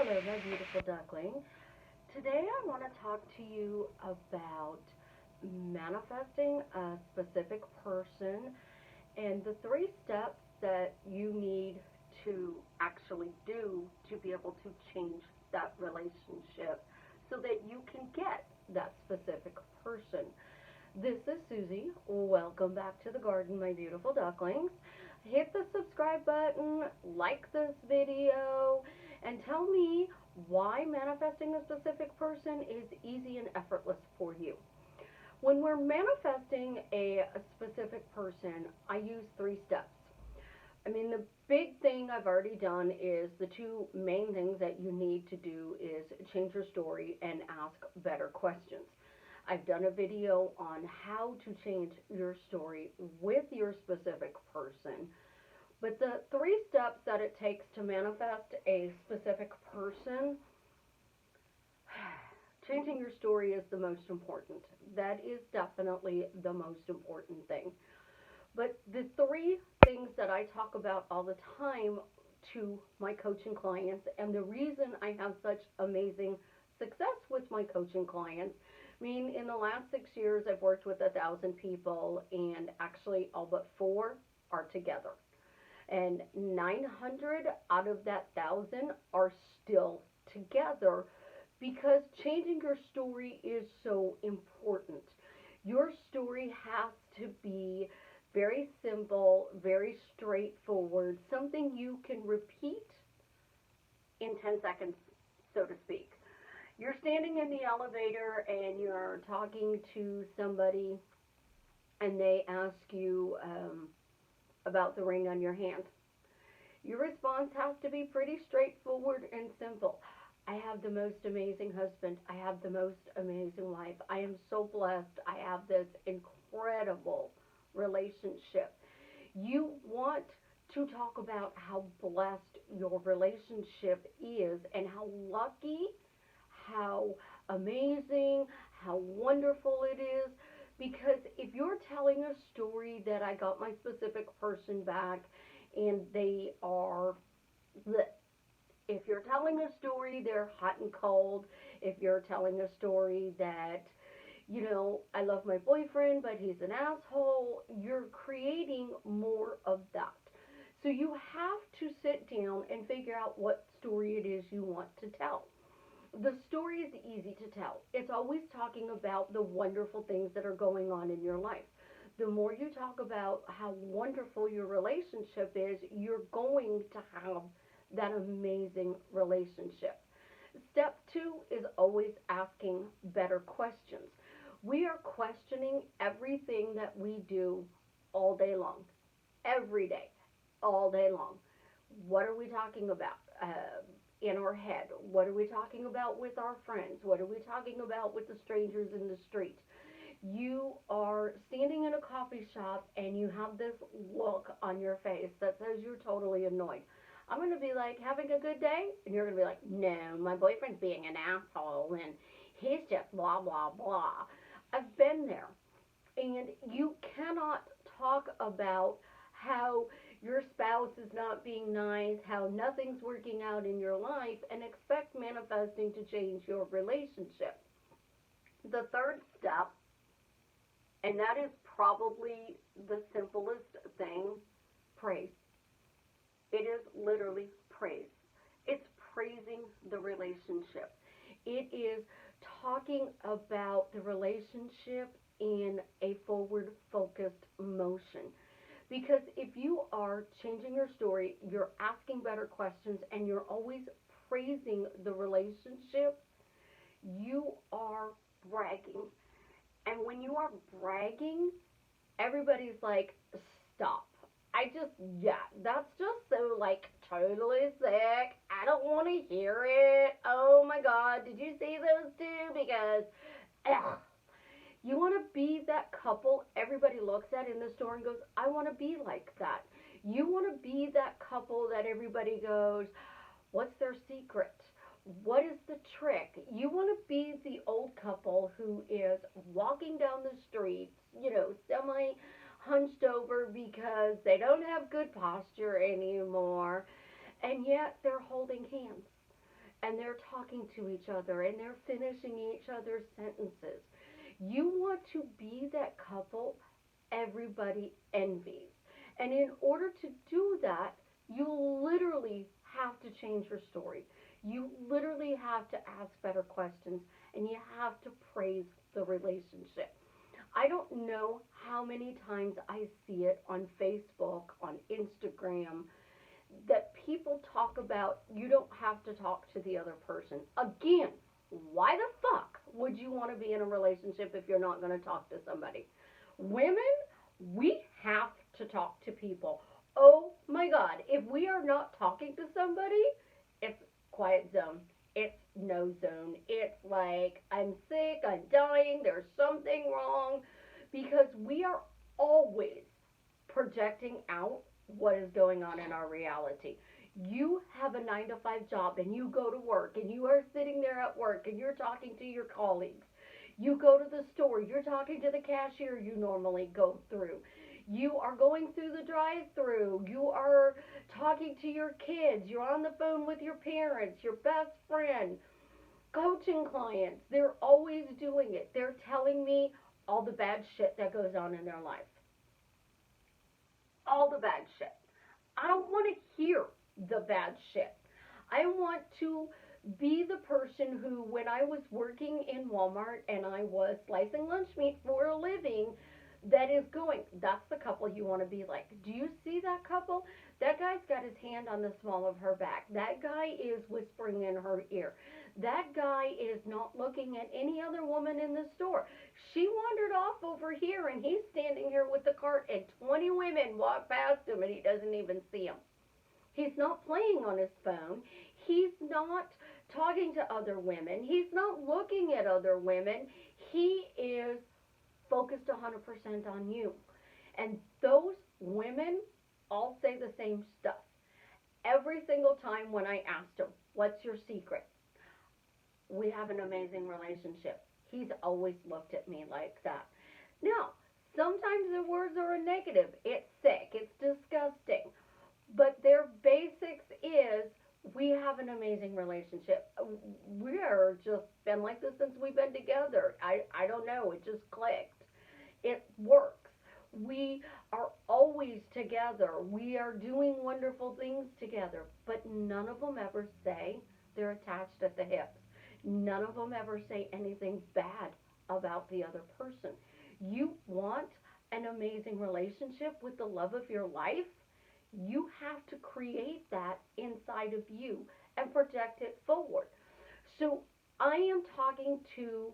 Hello, my beautiful duckling. Today I want to talk to you about manifesting a specific person and the three steps that you need to actually do to be able to change that relationship so that you can get that specific person. This is Susie. Welcome back to the garden, my beautiful ducklings. Hit the subscribe button, like this video, and tell me why manifesting a specific person is easy and effortless for you. When we're manifesting a specific person, I use three steps. I mean, the big thing I've already done is the two main things that you need to do is change your story and ask better questions. I've done a video on how to change your story with your specific person. But the three steps that it takes to manifest a specific person, changing your story is the most important. That is definitely the most important thing. But the three things that I talk about all the time to my coaching clients, and the reason I have such amazing success with my coaching clients, I mean, in the last 6 years, I've worked with 1,000 people, and actually, all but four are together. And 900 out of that 1,000 are still together because changing your story is so important. Your story has to be very simple, very straightforward, something you can repeat in 10 seconds, so to speak. You're standing in the elevator and you're talking to somebody and they ask you about the ring on your hand. Your response has to be pretty straightforward and simple. I have the most amazing husband. I have the most amazing wife. I am so blessed. I have this incredible relationship. You want to talk about how blessed your relationship is and how lucky, how amazing, how wonderful it is. Because if you're telling a story that I got my specific person back and they are, if you're telling a story they're hot and cold, if you're telling a story that, I love my boyfriend, but he's an asshole, you're creating more of that. So you have to sit down and figure out what story it is you want to tell. The story is easy to tell. It's always talking about the wonderful things that are going on in your life. The more you talk about how wonderful your relationship is, you're going to have that amazing relationship. Step two is always asking better questions. We are questioning everything that we do all day long, every day, all day long. What are we talking about in our head? What are we talking about with our friends? What are we talking about with the strangers in the street? You are standing in a coffee shop and you have this look on your face that says you're totally annoyed. I'm going to be like, having a good day? And you're going to be like, no, my boyfriend's being an asshole and he's just blah, blah, blah. I've been there. And you cannot talk about how your spouse is not being nice, how nothing's working out in your life, and expect manifesting to change your relationship. The third step, and that is probably the simplest thing, praise. It is literally praise. It's praising the relationship. It is talking about the relationship in a forward focused motion. Because if you are changing your story, you're asking better questions, and you're always praising the relationship, you are bragging. And when you are bragging, everybody's like, stop. Yeah, that's just so, like, totally sick. I don't want to hear it. Oh my God, did you see those two? Because, ugh. You want to be that couple everybody looks at in the store and goes, I want to be like that. You want to be that couple that everybody goes, what's their secret? What is the trick? You want to be the old couple who is walking down the street, semi hunched over because they don't have good posture anymore, and yet they're holding hands. and they're talking to each other and they're finishing each other's sentences. You want to be that couple everybody envies. And in order to do that, you literally have to change your story. You literally have to ask better questions and you have to praise the relationship. I don't know how many times I see it on Facebook, on Instagram, that people talk about you don't have to talk to the other person. Again, why the fuck would you want to be in a relationship if you're not going to talk to somebody? Women, we have to talk to people. Oh my God, if we are not talking to somebody, it's quiet zone. It's no zone. It's like, I'm sick, I'm dying, there's something wrong, because we are always projecting out what is going on in our reality. You have a 9 to 5 job and you go to work and you are sitting there at work and you're talking to your colleagues. You go to the store, you're talking to the cashier you normally go through. You are going through the drive through. You are talking to your kids. You're on the phone with your parents, your best friend, coaching clients. They're always doing it. They're telling me all the bad shit that goes on in their life. All the bad shit. I don't want to hear the bad shit. I want to be the person who, when I was working in Walmart and I was slicing lunch meat for a living, that is going, that's the couple you want to be like. Do you see that couple? That guy's got his hand on the small of her back. That guy is whispering in her ear. That guy is not looking at any other woman in the store. She wandered off over here and he's standing here with the cart and 20 women walk past him and he doesn't even see them. He's not playing on his phone. He's not talking to other women. He's not looking at other women. He is focused 100% on you. And those women all say the same stuff. Every single time when I asked them, what's your secret? We have an amazing relationship. He's always looked at me like that. Now, sometimes the words are a negative. It's sick. It's disgusting. But their basics is we have an amazing relationship. We're just been like this since we've been together. I don't know. It just clicked. It works. We are always together. We are doing wonderful things together. But none of them ever say they're attached at the hips. None of them ever say anything bad about the other person. You want an amazing relationship with the love of your life? You have to create that inside of you and project it forward. So I am talking to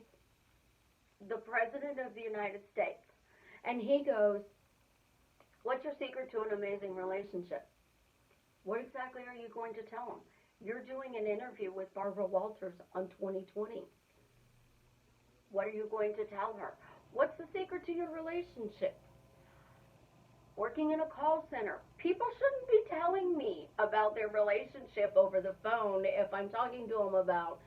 the President of the United States, and he goes, what's your secret to an amazing relationship? What exactly are you going to tell him? You're doing an interview with Barbara Walters on 2020. What are you going to tell her? What's the secret to your relationship? Working in a call center. People shouldn't be telling me about their relationship over the phone if I'm talking to them about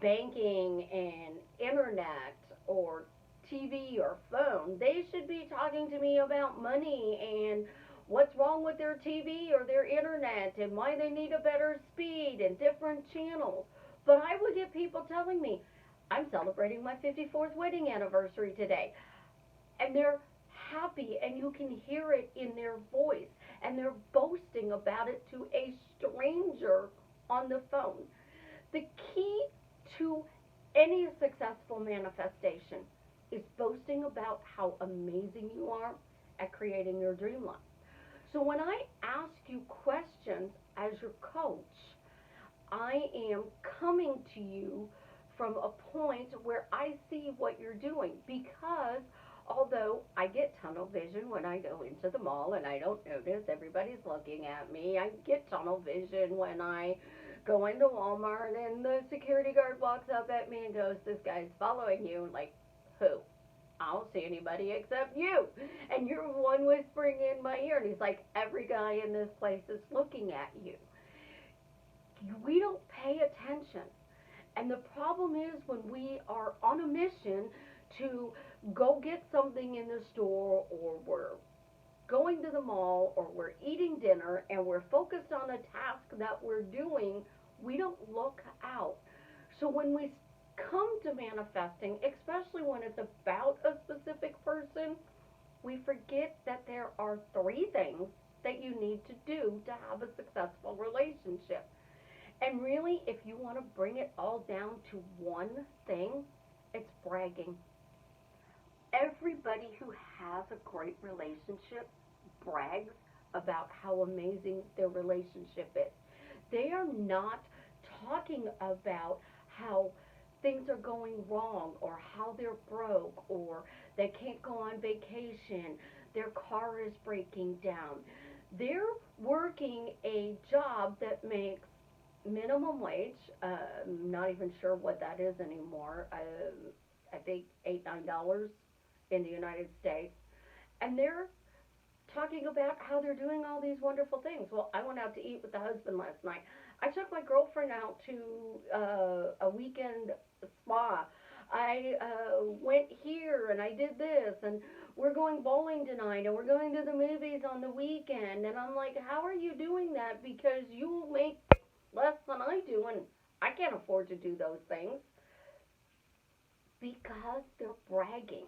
banking and internet or TV or phone. They should be talking to me about money and what's wrong with their TV or their internet and why they need a better speed and different channels. But I would get people telling me, I'm celebrating my 54th wedding anniversary today. And they're happy and you can hear it in their voice and they're boasting about it to a stranger on the phone. The key to any successful manifestation is boasting about how amazing you are at creating your dream life. So when I ask you questions as your coach, I am coming to you from a point where I see what you're doing, because although I get tunnel vision when I go into the mall and I don't notice everybody's looking at me, I get tunnel vision when I go into Walmart and the security guard walks up at me and goes, this guy's following you. Like, who? I don't see anybody except you. And you're one whispering in my ear. And he's like, every guy in this place is looking at you. We don't pay attention. And the problem is when we are on a mission to go get something in the store, or we're going to the mall, or we're eating dinner and we're focused on a task that we're doing, we don't look out So when we come to manifesting, especially when it's about a specific person, we forget that there are three things that you need to do to have a successful relationship. And really, if you want to bring it all down to one thing, it's bragging. Everybody who has a great relationship brags about how amazing their relationship is. They are not talking about how things are going wrong or how they're broke or they can't go on vacation, their car is breaking down. They're working a job that makes minimum wage. Not even sure what that is anymore. I think $8, $9 in the United States, and they're talking about how they're doing all these wonderful things. Well, I went out to eat with the husband last night. I took my girlfriend out to a weekend spa. I went here and I did this, and we're going bowling tonight, and we're going to the movies on the weekend. And I'm like, how are you doing that? Because you make less than I do, and I can't afford to do those things. Because they're bragging.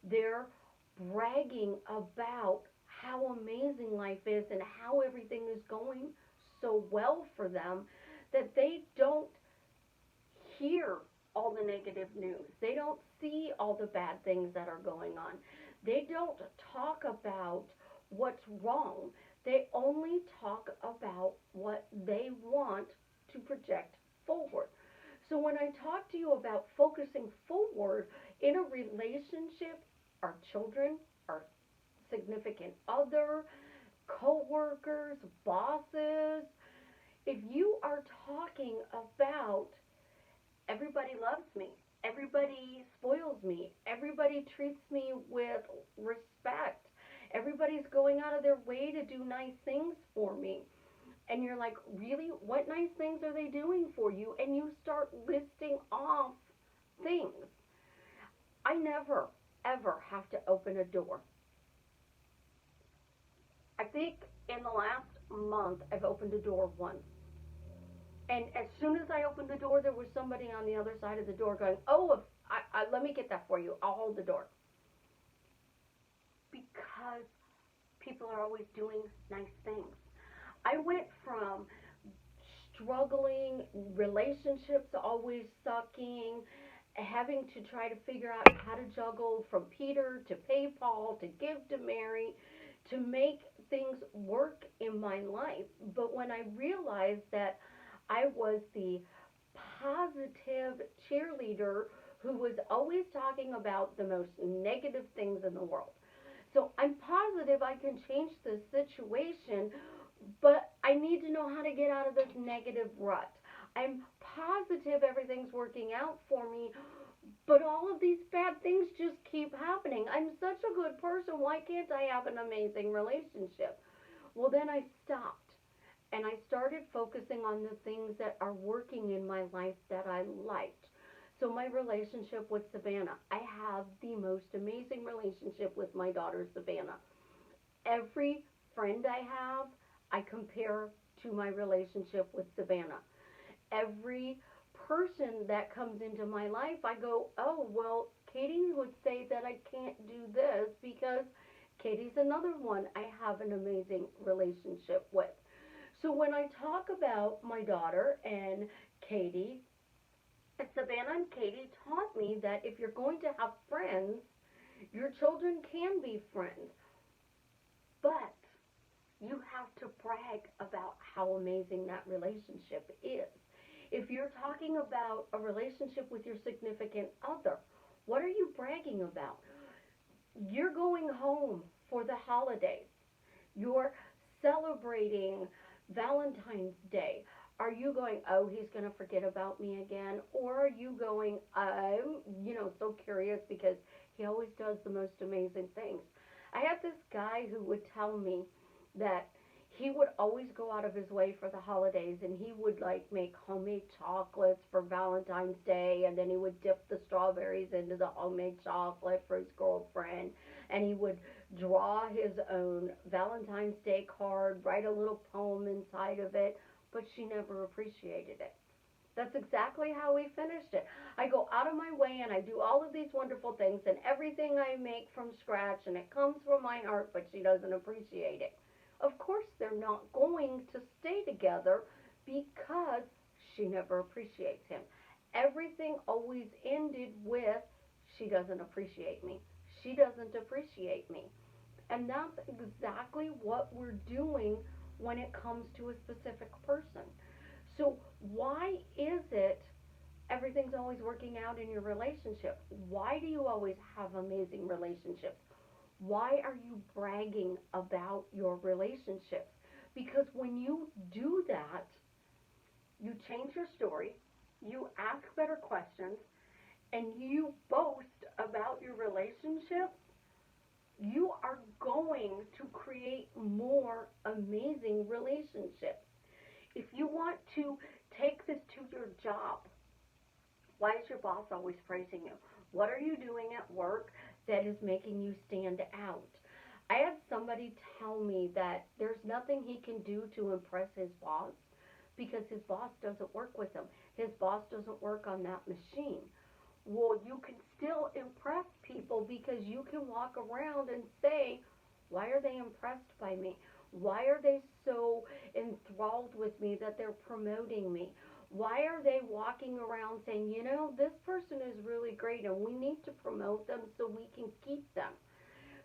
They're bragging about how amazing life is and how everything is going so well for them that they don't hear all the negative news. They don't see all the bad things that are going on. They don't talk about what's wrong. They only talk about what they want to project forward. So when I talk to you about focusing forward in a relationship, our children, our significant other, co-workers, bosses, if you are talking about everybody loves me, everybody spoils me, everybody treats me with respect, everybody's going out of their way to do nice things for me, and you're like, really? What nice things are they doing for you? And you start listing off things. I never, ever have to open a door. I think in the last month, I've opened a door once. And as soon as I opened the door, there was somebody on the other side of the door going, oh, let me get that for you. I'll hold the door. Because people are always doing nice things. I went from struggling, relationships always sucking, having to try to figure out how to juggle from Peter to PayPal to give to Mary to make things work in my life. But when I realized that I was the positive cheerleader who was always talking about the most negative things in the world. So I'm positive I can change the situation, but I need to know how to get out of this negative rut. I'm positive everything's working out for me, but all of these bad things just keep happening. I'm such a good person. Why can't I have an amazing relationship? Well, then I stopped and I started focusing on the things that are working in my life that I liked. So, my relationship with Savannah, I have the most amazing relationship with my daughter, Savannah. Every friend I have, I compare to my relationship with Savannah. Every person that comes into my life, I go, oh, well, Katie would say that I can't do this because Katie's another one I have an amazing relationship with. So when I talk about my daughter and Katie, Savannah and Katie taught me that if you're going to have friends, your children can be friends, but you have to brag about how amazing that relationship is. If you're talking about a relationship with your significant other, what are you bragging about? You're going home for the holidays. You're celebrating Valentine's Day. Are you going, oh, he's going to forget about me again? Or are you going, I'm, so curious because he always does the most amazing things. I had this guy who would tell me that he would always go out of his way for the holidays and he would like make homemade chocolates for Valentine's Day, and then he would dip the strawberries into the homemade chocolate for his girlfriend, and he would draw his own Valentine's Day card, write a little poem inside of it, but she never appreciated it. That's exactly how we finished it. I go out of my way and I do all of these wonderful things and everything I make from scratch and it comes from my heart, but she doesn't appreciate it. Of course, they're not going to stay together because she never appreciates him. Everything always ended with she doesn't appreciate me. She doesn't appreciate me. And that's exactly what we're doing when it comes to a specific person. So, why is it everything's always working out in your relationship? Why do you always have amazing relationships? Why are you bragging about your relationships? Because when you do that, you change your story, you ask better questions, and you boast about your relationships, you are going to create more amazing relationships. If you want to take this to your job, why is your boss always praising you? What are you doing at work that is making you stand out? I had somebody tell me that there's nothing he can do to impress his boss because his boss doesn't work with him. His boss doesn't work on that machine. Well, you can still impress people because you can walk around and say, why are they impressed by me? Why are they so enthralled with me that they're promoting me? Why are they walking around saying, this person is really great and we need to promote them so we can keep them?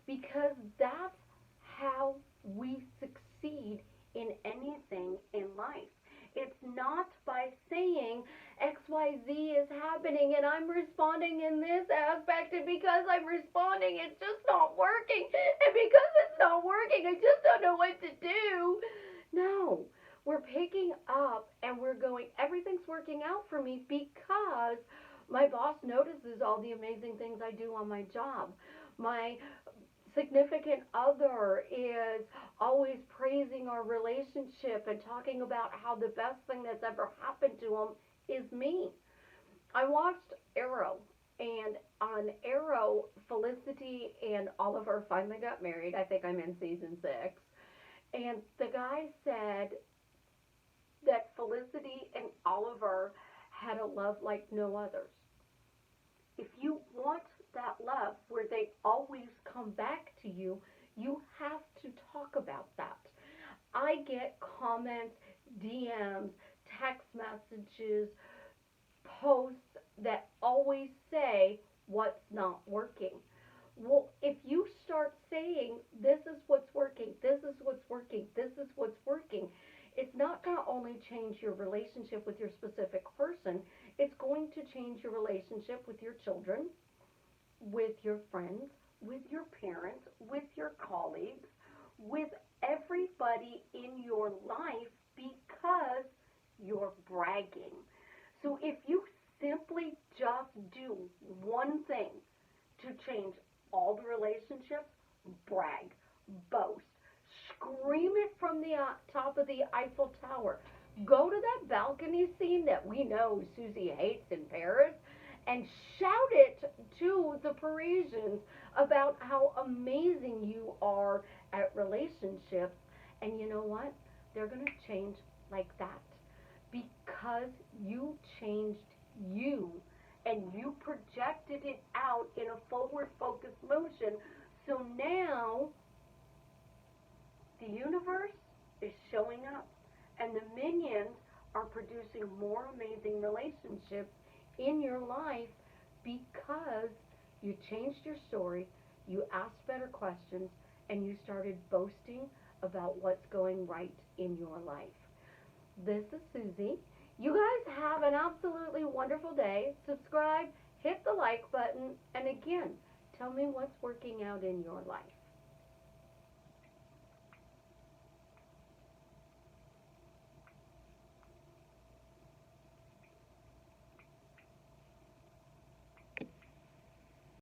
Because that's how we succeed in anything in life. It's not by saying XYZ is happening and I'm responding in this aspect, and because I'm responding, it's just not working. And because it's not working, I just don't know what to do. No, we're picking up and we're going, everything's working out for me because my boss notices all the amazing things I do on my job. My significant other is always praising our relationship and talking about how the best thing that's ever happened to him is me. I watched Arrow, and on Arrow, Felicity and Oliver finally got married. I think I'm in season 6. And the guy said that Felicity and Oliver had a love like no others. If you want that love where they always come back to you, you have to talk about that. I get comments, DMs, text messages, posts that always say what's not working. Well, if you start saying, this is what's working, this is what's working, this is what's working, it's not going to only change your relationship with your specific person, it's going to change your relationship with your children, with your friends, with your parents, with your colleagues, with everybody in your life because you're bragging. So if you simply just do one thing to change all the relationships, brag, boast, scream it from the top of the Eiffel Tower. Go to that balcony scene that we know Susie hates in Paris and shout it to the Parisians about how amazing you are at relationships. And you know what? They're going to change like that because you changed you and you projected it out in a forward focused motion. So now the universe is showing up and the minions are producing more amazing relationships in your life because you changed your story, you asked better questions, and you started boasting about what's going right in your life. This is Susie. You guys have an absolutely wonderful day. Subscribe, hit the like button, and again, tell me what's working out in your life.